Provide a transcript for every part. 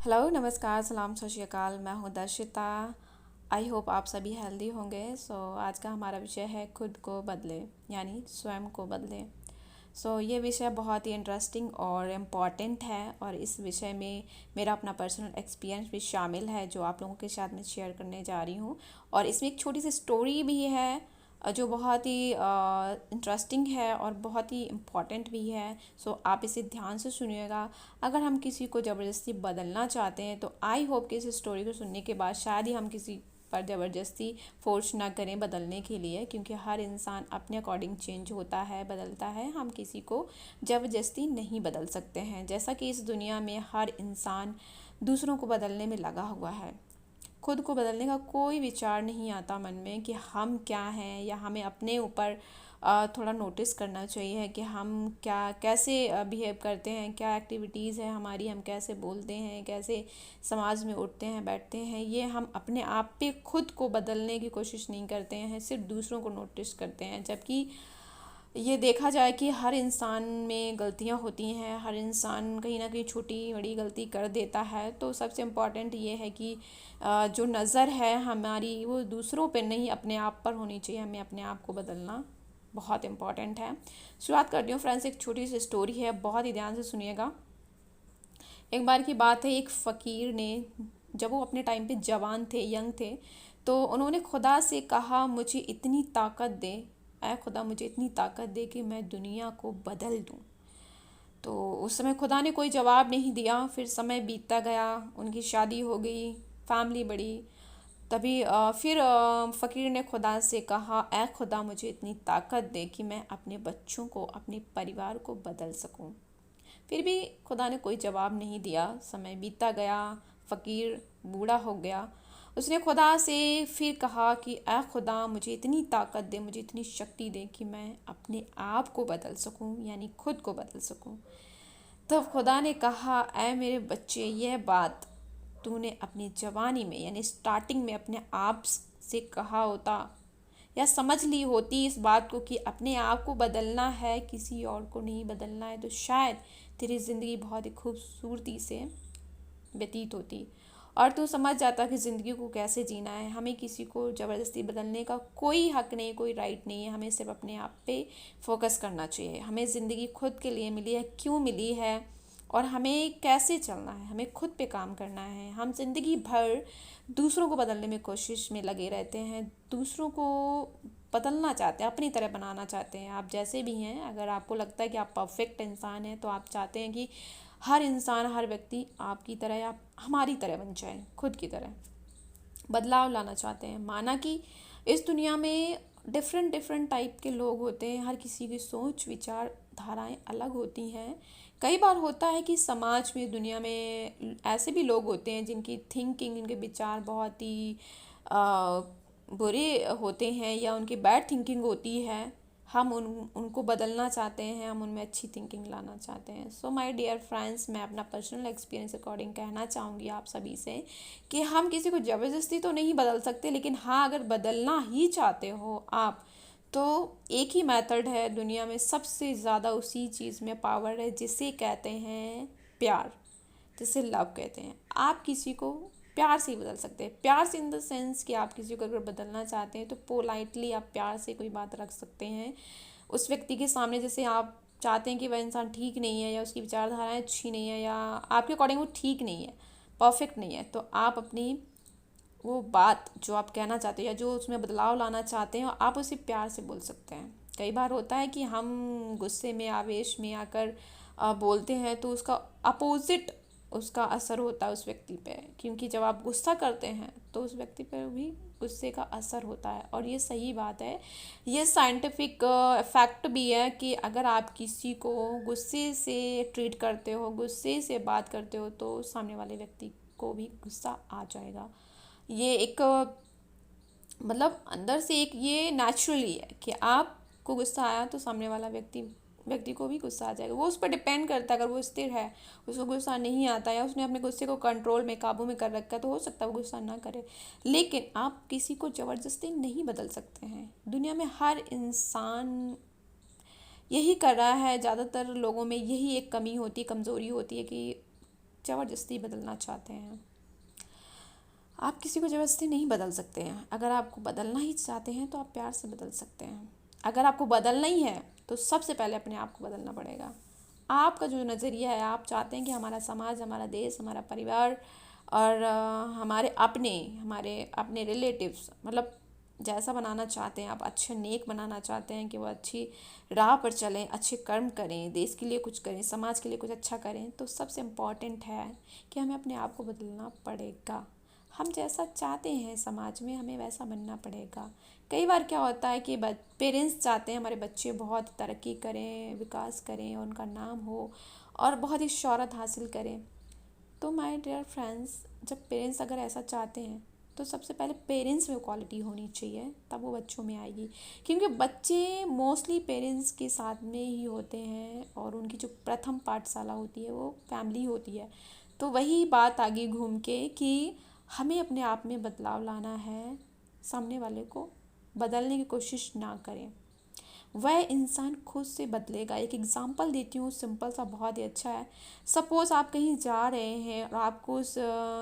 Hello, नमस्कार, सलाम, सत श्री अकाल। मैं हूँ दर्शिता। आई होप आप सभी हेल्दी होंगे। आज का हमारा विषय है खुद को बदले, यानी स्वयं को बदलें। ये विषय बहुत ही इंटरेस्टिंग और इम्पॉर्टेंट है, और इस विषय में मेरा अपना पर्सनल एक्सपीरियंस भी शामिल है जो आप लोगों के साथ में शेयर करने जा रही हूँ। और इसमें एक छोटी सी स्टोरी भी है जो बहुत ही इंटरेस्टिंग है और बहुत ही इम्पॉर्टेंट भी है। आप इसे ध्यान से सुनिएगा। अगर हम किसी को ज़बरदस्ती बदलना चाहते हैं तो आई होप कि इस स्टोरी को सुनने के बाद शायद ही हम किसी पर ज़बरदस्ती फोर्स ना करें बदलने के लिए, क्योंकि हर इंसान अपने अकॉर्डिंग चेंज होता है, बदलता है। हम किसी को ज़बरदस्ती नहीं बदल सकते हैं, जैसा कि इस दुनिया में हर इंसान दूसरों को बदलने में लगा हुआ है। खुद को बदलने का कोई विचार नहीं आता मन में कि हम क्या हैं, या हमें अपने ऊपर थोड़ा नोटिस करना चाहिए कि हम क्या कैसे बिहेव करते हैं, क्या एक्टिविटीज़ है हमारी, हम कैसे बोलते हैं, कैसे समाज में उठते हैं बैठते हैं। ये हम अपने आप पे खुद को बदलने की कोशिश नहीं करते हैं, सिर्फ दूसरों को नोटिस करते हैं। जबकि ये देखा जाए कि हर इंसान में गलतियां होती हैं, हर इंसान कहीं ना कहीं छोटी बड़ी गलती कर देता है। तो सबसे इम्पॉर्टेंट ये है कि जो नज़र है हमारी वो दूसरों पे नहीं, अपने आप पर होनी चाहिए। हमें अपने आप को बदलना बहुत इम्पॉर्टेंट है। शुरुआत करती हूँ फ्रेंड्स, एक छोटी सी स्टोरी है, बहुत ही ध्यान से सुनिएगा। एक बार की बात है, एक फ़कीर ने, जब वो अपने टाइम पे जवान थे, यंग थे, तो उन्होंने खुदा से कहा, मुझे इतनी ताकत दे, ऐ खुदा मुझे इतनी ताकत दे कि मैं दुनिया को बदल दूं। तो उस समय खुदा ने कोई जवाब नहीं दिया। फिर समय बीतता गया, उनकी शादी हो गई, फैमिली बड़ी। तभी फिर फ़कीर ने खुदा से कहा, ऐ खुदा मुझे इतनी ताकत दे कि मैं अपने बच्चों को, अपने परिवार को बदल सकूं। फिर भी खुदा ने कोई जवाब नहीं दिया। समय बीतता गया, फ़कीर बूढ़ा हो गया। उसने खुदा से फिर कहा कि ऐ खुदा मुझे इतनी ताकत दे, मुझे इतनी शक्ति दे कि मैं अपने आप को बदल सकूं, यानी खुद को बदल सकूं। तब खुदा ने कहा, ऐ मेरे बच्चे, यह बात तूने अपनी जवानी में, यानी स्टार्टिंग में अपने आप से कहा होता, या समझ ली होती इस बात को कि अपने आप को बदलना है, किसी और को नहीं बदलना है, तो शायद तेरी ज़िंदगी बहुत ही खूबसूरती से व्यतीत होती, और तू समझ जाता कि ज़िंदगी को कैसे जीना है। हमें किसी को ज़बरदस्ती बदलने का कोई हक नहीं, कोई राइट नहीं है। हमें सिर्फ अपने आप पे फोकस करना चाहिए। हमें ज़िंदगी खुद के लिए मिली है, क्यों मिली है, और हमें कैसे चलना है, हमें खुद पे काम करना है। हम ज़िंदगी भर दूसरों को बदलने में कोशिश में लगे रहते हैं, दूसरों को बदलना चाहते हैं, अपनी तरह बनाना चाहते हैं। आप जैसे भी हैं, अगर आपको लगता है कि आप परफेक्ट इंसान हैं, तो आप चाहते हैं कि हर इंसान, हर व्यक्ति आपकी तरह या हमारी तरह बन जाए, खुद की तरह बदलाव लाना चाहते हैं। माना कि इस दुनिया में डिफरेंट डिफरेंट टाइप के लोग होते हैं, हर किसी की सोच विचार धाराएं अलग होती हैं। कई बार होता है कि समाज में, दुनिया में ऐसे भी लोग होते हैं जिनकी थिंकिंग, इनके विचार बहुत ही आ, बुरे होते हैं, या उनकी बैड थिंकिंग होती है। हम उनको बदलना चाहते हैं, हम उनमें अच्छी थिंकिंग लाना चाहते हैं। माय डियर फ्रेंड्स, मैं अपना पर्सनल एक्सपीरियंस अकॉर्डिंग कहना चाहूँगी आप सभी से कि हम किसी को ज़बरदस्ती तो नहीं बदल सकते, लेकिन हाँ, अगर बदलना ही चाहते हो आप, तो एक ही मेथड है दुनिया में, सबसे ज़्यादा उसी चीज़ में पावर है, जिसे कहते हैं प्यार, जिसे लव कहते हैं। आप किसी को प्यार से ही बदल सकते हैं। प्यार से इन द सेंस कि आप किसी को अगर बदलना चाहते हैं तो पोलाइटली आप प्यार से कोई बात रख सकते हैं उस व्यक्ति के सामने। जैसे आप चाहते हैं कि वह इंसान ठीक नहीं है, या उसकी विचारधाराएं अच्छी नहीं है, या आपके अकॉर्डिंग वो ठीक नहीं है, परफेक्ट नहीं है, तो आप अपनी वो बात जो आप कहना चाहते हो, या जो उसमें बदलाव लाना चाहते हैं, आप उसे प्यार से बोल सकते हैं। कई बार होता है कि हम गुस्से में, आवेश में आकर बोलते हैं, तो उसका अपोजिट, उसका असर होता है उस व्यक्ति पे, क्योंकि जब आप गुस्सा करते हैं तो उस व्यक्ति पर भी गुस्से का असर होता है। और ये सही बात है, ये साइंटिफिक फैक्ट भी है कि अगर आप किसी को गुस्से से ट्रीट करते हो, गुस्से से बात करते हो, तो सामने वाले व्यक्ति को भी गुस्सा आ जाएगा। ये एक मतलब अंदर से एक ये नेचुरली है कि आपको गुस्सा आया तो सामने वाला व्यक्ति व्यक्ति को भी गुस्सा आ जाएगा। वो उस पर डिपेंड करता है। अगर वो स्थिर है, उसको गुस्सा नहीं आता, या उसने अपने गुस्से को कंट्रोल में, काबू में कर रखा है, तो हो सकता है वो गुस्सा ना करे। लेकिन आप किसी को ज़बरदस्ती नहीं बदल सकते हैं। दुनिया में हर इंसान यही कर रहा है। ज़्यादातर लोगों में यही एक कमी होती है, कमज़ोरी होती है कि ज़बरदस्ती बदलना चाहते हैं। आप किसी को ज़बरदस्ती नहीं बदल सकते हैं। अगर आपको बदलना ही चाहते हैं तो आप प्यार से बदल सकते हैं। अगर आपको बदलना ही है तो सबसे पहले अपने आप को बदलना पड़ेगा। आपका जो नज़रिया है, आप चाहते हैं कि हमारा समाज, हमारा देश, हमारा परिवार और हमारे अपने रिलेटिव्स, मतलब जैसा बनाना चाहते हैं आप, अच्छे नेक बनाना चाहते हैं कि वो अच्छी राह पर चलें, अच्छे कर्म करें, देश के लिए कुछ करें, समाज के लिए कुछ अच्छा करें, तो सबसे इम्पॉर्टेंट है कि हमें अपने आप को बदलना पड़ेगा। हम जैसा चाहते हैं समाज में, हमें वैसा बनना पड़ेगा। कई बार क्या होता है कि पेरेंट्स चाहते हैं हमारे बच्चे बहुत तरक्की करें, विकास करें, उनका नाम हो और बहुत ही शोहरत हासिल करें। तो माय डियर फ्रेंड्स, जब पेरेंट्स अगर ऐसा चाहते हैं तो सबसे पहले पेरेंट्स में क्वालिटी होनी चाहिए, तब वो बच्चों में आएगी। क्योंकि बच्चे मोस्टली पेरेंट्स के साथ में ही होते हैं और उनकी जो प्रथम पाठशाला होती है वो फैमिली होती है। तो वही बात आगे घूम के कि हमें अपने आप में बदलाव लाना है, सामने वाले को बदलने की कोशिश ना करें, वह इंसान खुद से बदलेगा। एक एग्जांपल देती हूँ, सिंपल सा, बहुत ही अच्छा है। सपोज़ आप कहीं जा रहे हैं और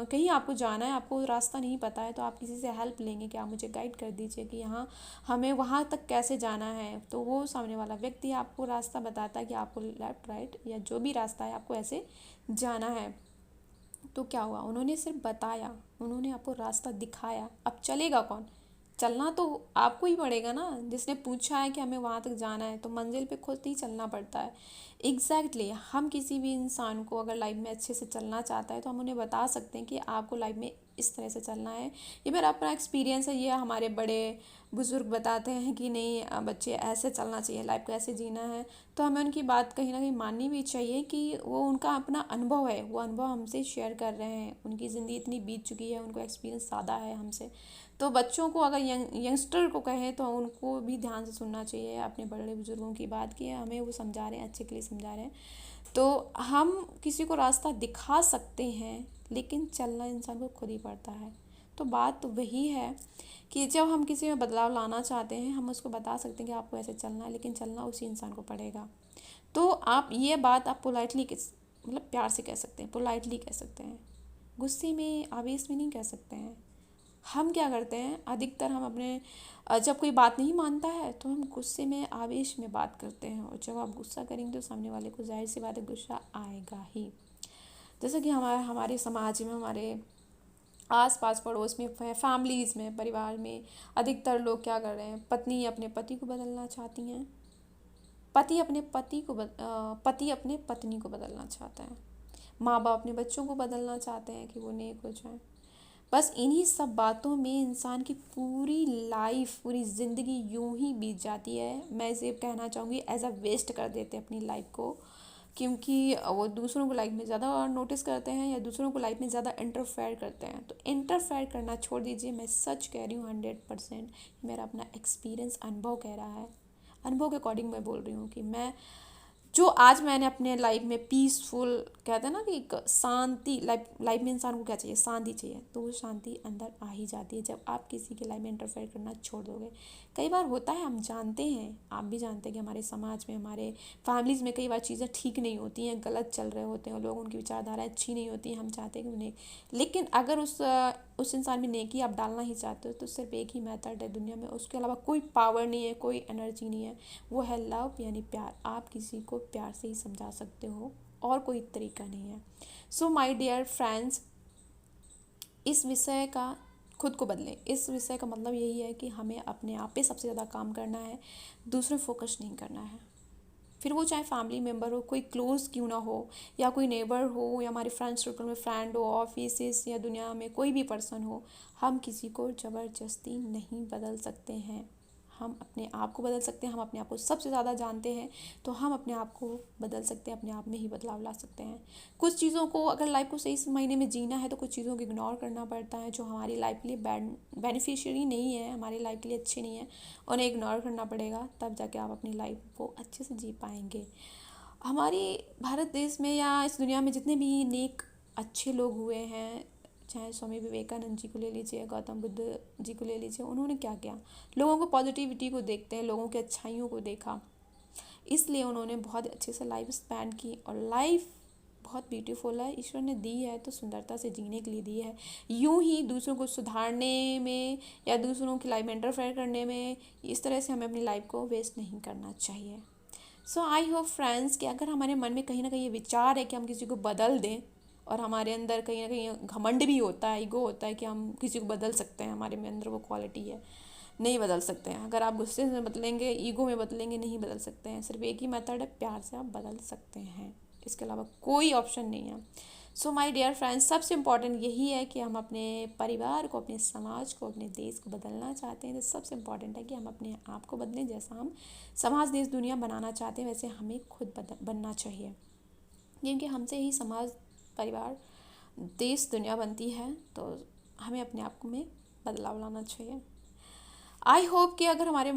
कहीं आपको जाना है, आपको रास्ता नहीं पता है, तो आप किसी से हेल्प लेंगे कि आप मुझे गाइड कर दीजिए कि यहाँ हमें वहाँ तक कैसे जाना है। तो वो सामने वाला व्यक्ति आपको रास्ता बताता है कि आपको लेफ़्ट राइट या जो भी रास्ता है आपको ऐसे जाना है। तो क्या हुआ, उन्होंने सिर्फ बताया, उन्होंने आपको रास्ता दिखाया। अब चलेगा कौन? चलना तो आपको ही पड़ेगा ना। जिसने पूछा है कि हमें वहाँ तक जाना है तो मंजिल पे खुद ही चलना पड़ता है। एग्जैक्टली हम किसी भी इंसान को अगर लाइफ में अच्छे से चलना चाहता है तो हम उन्हें बता सकते हैं कि आपको लाइफ में इस तरह से चलना है। ये मेरा अपना एक्सपीरियंस है, ये हमारे बड़े बुज़ुर्ग बताते हैं कि नहीं, बच्चे ऐसे चलना चाहिए, लाइफ को ऐसे जीना है। तो हमें उनकी बात कहीं ना कहीं माननी भी चाहिए कि वो उनका अपना अनुभव है, वो अनुभव हमसे शेयर कर रहे हैं। उनकी ज़िंदगी इतनी बीत चुकी है, उनको एक्सपीरियंस ज़्यादा है हमसे। तो बच्चों को अगर यंगस्टर को कहें तो उनको भी ध्यान से सुनना चाहिए अपने बड़े बुजुर्गों की बात, की हमें वो समझा रहे हैं, अच्छे के लिए समझा रहे हैं। तो हम किसी को रास्ता दिखा सकते हैं, लेकिन चलना इंसान को खुद ही पड़ता है। तो बात तो वही है कि जब हम किसी में बदलाव लाना चाहते हैं, हम उसको बता सकते हैं कि आपको ऐसे चलना है, लेकिन चलना उसी इंसान को पड़ेगा। तो आप ये बात आप पोलाइटली मतलब प्यार से कह सकते हैं, पोलाइटली कह सकते हैं, गुस्से में, आवेश में नहीं कह सकते हैं। हम क्या करते हैं अधिकतर, हम अपने जब कोई बात नहीं मानता है तो हम गुस्से में, आवेश में बात करते हैं, और जब आप गुस्सा करेंगे तो सामने वाले को जाहिर सी बात है गुस्सा आएगा ही। जैसे कि हमारे हमारे समाज में, हमारे आस पास पड़ोस में, फैमिलीज़ में, परिवार में अधिकतर लोग क्या कर रहे हैं, पत्नी अपने पति को बदलना चाहती हैं, पति अपने पत्नी को बदलना चाहता है, माँ बाप अपने बच्चों को बदलना चाहते हैं कि वो नेक हो जाए। बस इन्हीं सब बातों में इंसान की पूरी लाइफ, पूरी ज़िंदगी यूं ही बीत जाती है। मैं इसे कहना चाहूँगी एज अ वेस्ट कर देते हैं अपनी लाइफ को, क्योंकि वो दूसरों को लाइफ में ज़्यादा नोटिस करते हैं या दूसरों को लाइफ में ज़्यादा इंटरफेयर करते हैं। तो इंटरफेयर करना छोड़ दीजिए, मैं सच कह रही हूँ 100%, मेरा अपना एक्सपीरियंस, अनुभव कह रहा है, अनुभव के अकॉर्डिंग मैं बोल रही हूँ कि जो आज मैंने अपने लाइफ में पीसफुल, कहते हैं ना कि एक शांति, लाइफ में इंसान को क्या चाहिए, शांति चाहिए, तो वो शांति अंदर आ ही जाती है जब आप किसी की लाइफ में इंटरफेयर करना छोड़ दोगे। कई बार होता है, हम जानते हैं, आप भी जानते हैं कि हमारे समाज में, हमारे फैमिलीज़ में कई बार चीज़ें ठीक नहीं होती हैं, गलत चल रहे होते हैं और लोग, उनकी विचारधारा अच्छी नहीं होती हैं, हम चाहते हैं कि उन्हें, लेकिन अगर उस इंसान में नेकी आप डालना ही चाहते हो तो सिर्फ एक ही मेथड है दुनिया में, उसके अलावा कोई पावर नहीं है, कोई एनर्जी नहीं है, वो है लव, यानी प्यार। आप किसी को प्यार से ही समझा सकते हो, और कोई तरीका नहीं है। सो माय डियर फ्रेंड्स, इस विषय का, खुद को बदलें, इस विषय का मतलब यही है कि हमें अपने आप पे सबसे ज़्यादा काम करना है, दूसरे फोकस नहीं करना है। फिर वो चाहे फैमिली मेम्बर हो, कोई क्लोज क्यों ना हो, या कोई नेबर हो, या हमारे फ्रेंड सर्कल में फ्रेंड हो, ऑफिस या दुनिया में कोई भी पर्सन हो, हम किसी को ज़बरदस्ती नहीं बदल सकते हैं। हम अपने आप को बदल सकते हैं, हम अपने आप को सबसे ज़्यादा जानते हैं, तो हम अपने आप को बदल सकते हैं, अपने आप में ही बदलाव ला सकते हैं। कुछ चीज़ों को, अगर लाइफ को सही महीने में जीना है तो कुछ चीज़ों को इग्नोर करना पड़ता है जो हमारी लाइफ के लिए बेनिफिशियरी नहीं है, हमारी लाइफ के लिए अच्छी नहीं है, उन्हें इग्नोर करना पड़ेगा, तब जाके आप अपनी लाइफ को अच्छे से जी पाएंगे। हमारे भारत देश में या इस दुनिया में जितने भी नेक अच्छे लोग हुए हैं, चाहे स्वामी विवेकानंद जी को ले लीजिए, गौतम बुद्ध जी को ले लीजिए, उन्होंने क्या किया, लोगों को पॉजिटिविटी को देखते हैं, लोगों की अच्छाइयों को देखा, इसलिए उन्होंने बहुत अच्छे से लाइफ स्पेंड की और लाइफ बहुत ब्यूटीफुल है, ईश्वर ने दी है तो सुंदरता से जीने के लिए दी है। यूं ही दूसरों को सुधारने में या दूसरों की लाइफ में इंटरफेयर करने में, इस तरह से हमें अपनी लाइफ को वेस्ट नहीं करना चाहिए। सो आई होप फ्रेंड्स कि अगर हमारे मन में कहीं ना कहीं ये विचार है कि हम किसी को बदल दें, और हमारे अंदर कहीं ना कहीं घमंड भी होता है, ईगो होता है कि हम किसी को बदल सकते हैं, हमारे में अंदर वो क्वालिटी है, नहीं बदल सकते हैं। अगर आप गुस्से में बदलेंगे, ईगो में बदलेंगे, नहीं बदल सकते हैं। सिर्फ एक ही मेथड है, प्यार से आप बदल सकते हैं, इसके अलावा कोई ऑप्शन नहीं है। सो माय डियर फ्रेंड्स, सबसे इम्पॉर्टेंट यही है कि हम अपने परिवार को, अपने समाज को, अपने देश को बदलना चाहते हैं तो सबसे इम्पॉर्टेंट है कि हम अपने आप को बदलें। जैसा हम समाज, देश, दुनिया बनाना चाहते हैं वैसे हमें खुद बनना चाहिए, क्योंकि हमसे ही समाज, परिवार, देश, दुनिया बनती है। तो हमें अपने आप में बदलाव लाना चाहिए। आई होप कि अगर हमारे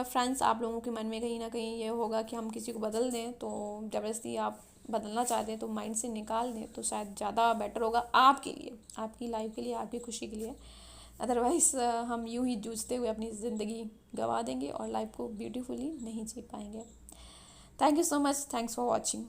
फ्रेंड्स, आप लोगों के मन में कहीं ना कहीं ये होगा कि हम किसी को बदल दें, तो ज़बरदस्ती आप बदलना चाहते हैं तो माइंड से निकाल दें तो शायद ज़्यादा बेटर होगा आपके लिए, आपकी लाइफ के लिए, आपकी खुशी के लिए। अदरवाइज़ हम यूं ही जूझते हुए अपनी ज़िंदगी गंवा देंगे और लाइफ को ब्यूटीफुली नहीं जी पाएंगे। Thank you so much, thanks for watching.